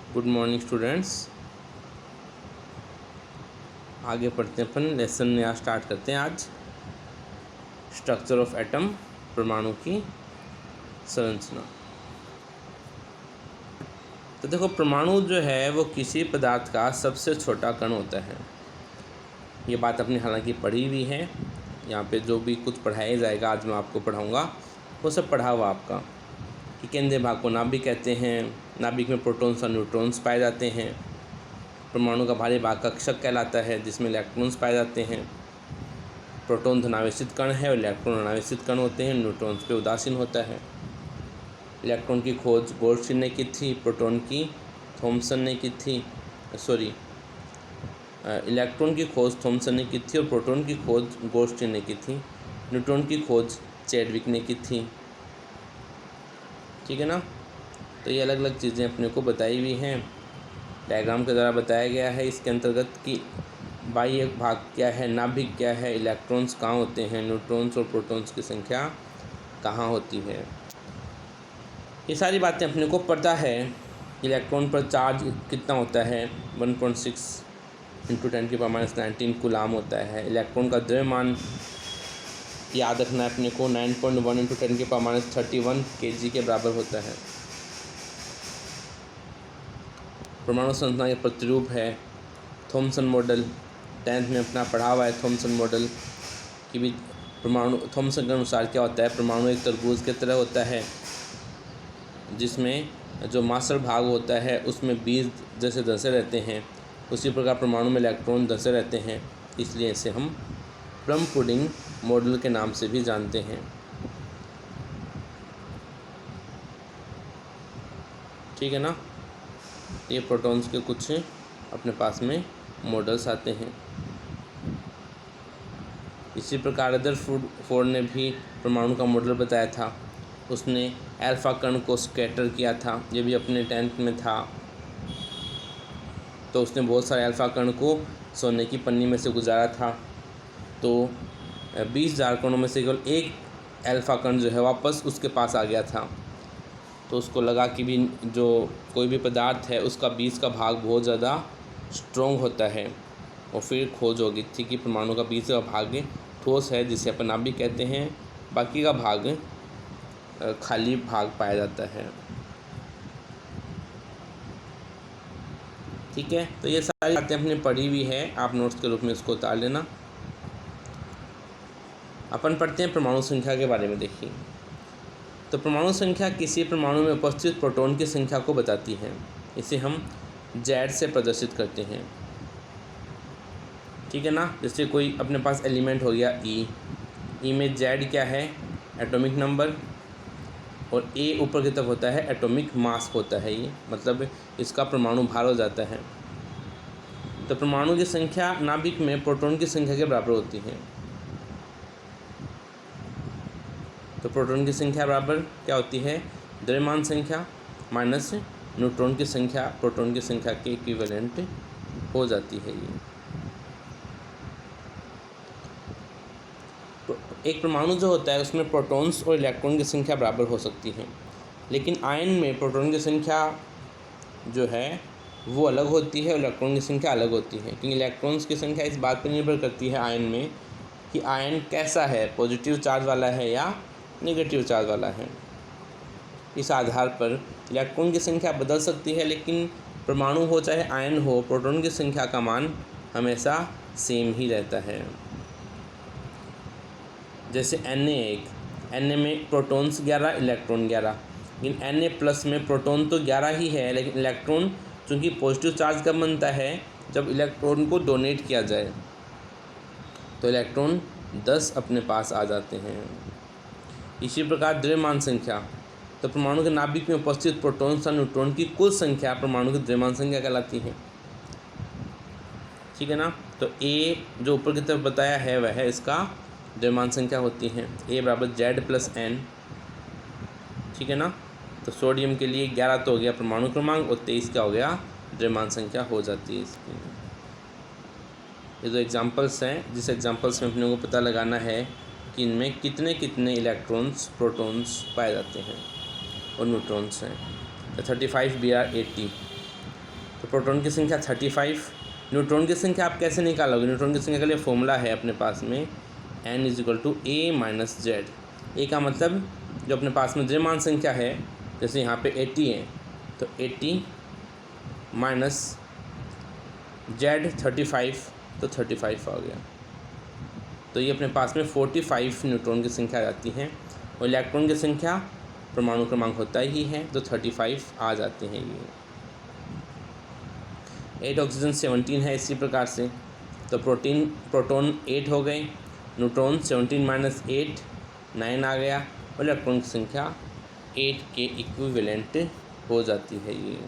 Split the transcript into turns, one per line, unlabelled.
Good morning students. आगे पढ़ते हैं, अपन लेसन नया स्टार्ट करते हैं। आज स्ट्रक्चर ऑफ एटम, परमाणु की संरचना। तो देखो, परमाणु जो है वो किसी पदार्थ का सबसे छोटा कण होता है। ये बात अपनी हालांकि पढ़ी हुई है। यहाँ पे जो भी कुछ पढ़ाया जाएगा आज मैं आपको पढ़ाऊँगा वो सब पढ़ा हुआ आपका। कि केंद्रीय भाग को नाभिक कहते हैं। नाभिक में प्रोटॉन्स और न्यूट्रॉन्स पाए जाते हैं। परमाणु का भारी भाग कक्षक कहलाता है, जिसमें इलेक्ट्रॉन्स पाए जाते हैं। प्रोटॉन धनावेशित कण है और इलेक्ट्रॉन ऋणावेशित कण होते हैं। न्यूट्रॉन्स पे उदासीन होता है। इलेक्ट्रॉन की खोज गोल्डस्टीन ने की थी, प्रोटॉन की थॉमसन ने की थी। इलेक्ट्रॉन की खोज थॉमसन ने की थी और प्रोटॉन की खोज गोल्डस्टीन ने की थी। न्यूट्रॉन की खोज चैडविक ने की थी। ठीक है ना। तो ये अलग अलग चीज़ें अपने को बताई हुई हैं, डायग्राम के द्वारा बताया गया है। इसके अंतर्गत कि बाह्य भाग क्या है, नाभिक क्या है, इलेक्ट्रॉन्स कहाँ होते हैं, न्यूट्रॉन्स और प्रोटॉन्स की संख्या कहाँ होती है, ये सारी बातें अपने को पता है। इलेक्ट्रॉन पर चार्ज कितना होता है, 1.6 × 10⁻⁹ कूलाम होता है। इलेक्ट्रॉन का द्रव्यमान याद रखना है अपने को, 9.1 × 10⁻31 kg के बराबर होता है। परमाणु संरचना के प्रतिरूप है थॉमसन मॉडल। 10th में अपना पढ़ा हुआ है थॉमसन मॉडल कि भी परमाणु थॉमसन के अनुसार क्या होता है। परमाणु एक तरबूज की तरह होता है, जिसमें जो मास्टर भाग होता है उसमें बीज जैसे धंसे रहते हैं। उसी प्रकार परमाणु में इलेक्ट्रॉन धंसे रहते हैं, इसलिए इसे हम प्लम पुडिंग मॉडल के नाम से भी जानते हैं। ठीक है ना। ये प्रोटॉन्स के कुछ अपने पास में मॉडल्स आते हैं। इसी प्रकार रदरफोर्ड ने भी परमाणु का मॉडल बताया था। उसने अल्फा कण को स्कैटर किया था, ये भी अपने 10th में था। तो उसने बहुत सारे अल्फा कण को सोने की पन्नी में से गुजारा था। तो 20,000 कणों में से केवल एक अल्फा कण जो है वापस उसके पास आ गया था। तो उसको लगा कि भी जो कोई भी पदार्थ है उसका बीच का भाग बहुत ज़्यादा स्ट्रॉन्ग होता है। और फिर खोज हो गई थी कि परमाणु का बीच का भाग ठोस है, जिसे अपन नाभिक कहते हैं। बाकी का भाग खाली भाग पाया जाता है। ठीक है। तो ये सारी बातें अपने पढ़ी हुई है, आप नोट्स के रूप में इसको उतार लेना। अपन पढ़ते हैं परमाणु संख्या के बारे में। देखिए, तो परमाणु संख्या किसी परमाणु में उपस्थित प्रोटॉन की संख्या को बताती है। इसे हम Z से प्रदर्शित करते हैं। ठीक है ना। जैसे कोई अपने पास एलिमेंट हो गया E में Z क्या है, एटॉमिक नंबर, और A ऊपर की तरफ होता है एटॉमिक मास होता है। ये मतलब इसका परमाणु भार हो जाता है। तो परमाणु की संख्या नाभिक में प्रोटॉन की संख्या के बराबर होती है। तो प्रोटॉन की संख्या बराबर क्या होती है, द्रव्यमान संख्या माइनस न्यूट्रॉन की संख्या प्रोटॉन की संख्या के इक्विवेलेंट हो जाती है। ये एक परमाणु जो होता है उसमें प्रोटॉन्स और इलेक्ट्रॉन की संख्या बराबर हो सकती है, लेकिन आयन में प्रोटॉन की संख्या जो है वो अलग होती है और इलेक्ट्रॉन की संख्या अलग होती है। क्योंकि इलेक्ट्रॉन्स की संख्या इस बात पर निर्भर करती है आयन में कि आयन कैसा है, पॉजिटिव चार्ज वाला है या नेगेटिव चार्ज वाला है। इस आधार पर इलेक्ट्रॉन की संख्या बदल सकती है, लेकिन परमाणु हो चाहे आयन हो, प्रोटॉन की संख्या का मान हमेशा सेम ही रहता है। जैसे Na में प्रोटॉन्स 11, इलेक्ट्रॉन 11, लेकिन Na+ में प्रोटॉन तो 11 ही है, लेकिन इलेक्ट्रॉन चूँकि पॉजिटिव चार्ज कब बनता है, जब इलेक्ट्रॉन को डोनेट किया जाए, तो इलेक्ट्रॉन 10 अपने पास आ जाते हैं। इसी प्रकार द्रव्यमान संख्या, तो परमाणु के नाभिक में उपस्थित प्रोटॉन्स और न्यूट्रॉन की कुल संख्या परमाणु की द्रव्यमान संख्या कहलाती है। ठीक है ना। तो A जो ऊपर की तरफ बताया है वह है इसका द्रव्यमान संख्या होती है। A बराबर Z + N। ठीक है ना। तो सोडियम के लिए 11 तो हो गया परमाणु क्रमांक और 23 क्या हो गया, द्रव्यमान संख्या हो जाती है इसकी। ये जो एग्जांपल्स हैं, जिस एग्जांपल्स में अपने को पता लगाना है कि इनमें कितने कितने इलेक्ट्रॉन्स प्रोटॉन्स पाए जाते हैं और न्यूट्रॉन्स हैं। तो 35 Br 80 तो प्रोटॉन की संख्या 35। न्यूट्रॉन की संख्या आप कैसे निकालोगे? न्यूट्रॉन की संख्या के लिए फॉर्मूला है अपने पास में n = a-z। ए का मतलब जो अपने पास में द्रव्यमान संख्या है, जैसे यहाँ पे 80 है तो 80 माइनस z 35, तो 35 आ गया। तो ये अपने पास में 45 न्यूट्रॉन की संख्या आ जाती है और इलेक्ट्रॉन की संख्या परमाणु क्रमांक होता ही है तो 35 आ जाते हैं ये। 8 ऑक्सीजन 17 है इसी प्रकार से। तो प्रोटॉन 8 हो गए, न्यूट्रॉन 17 माइनस 8 9 आ गया और इलेक्ट्रॉन की संख्या 8 के इक्विवेलेंट हो जाती है ये।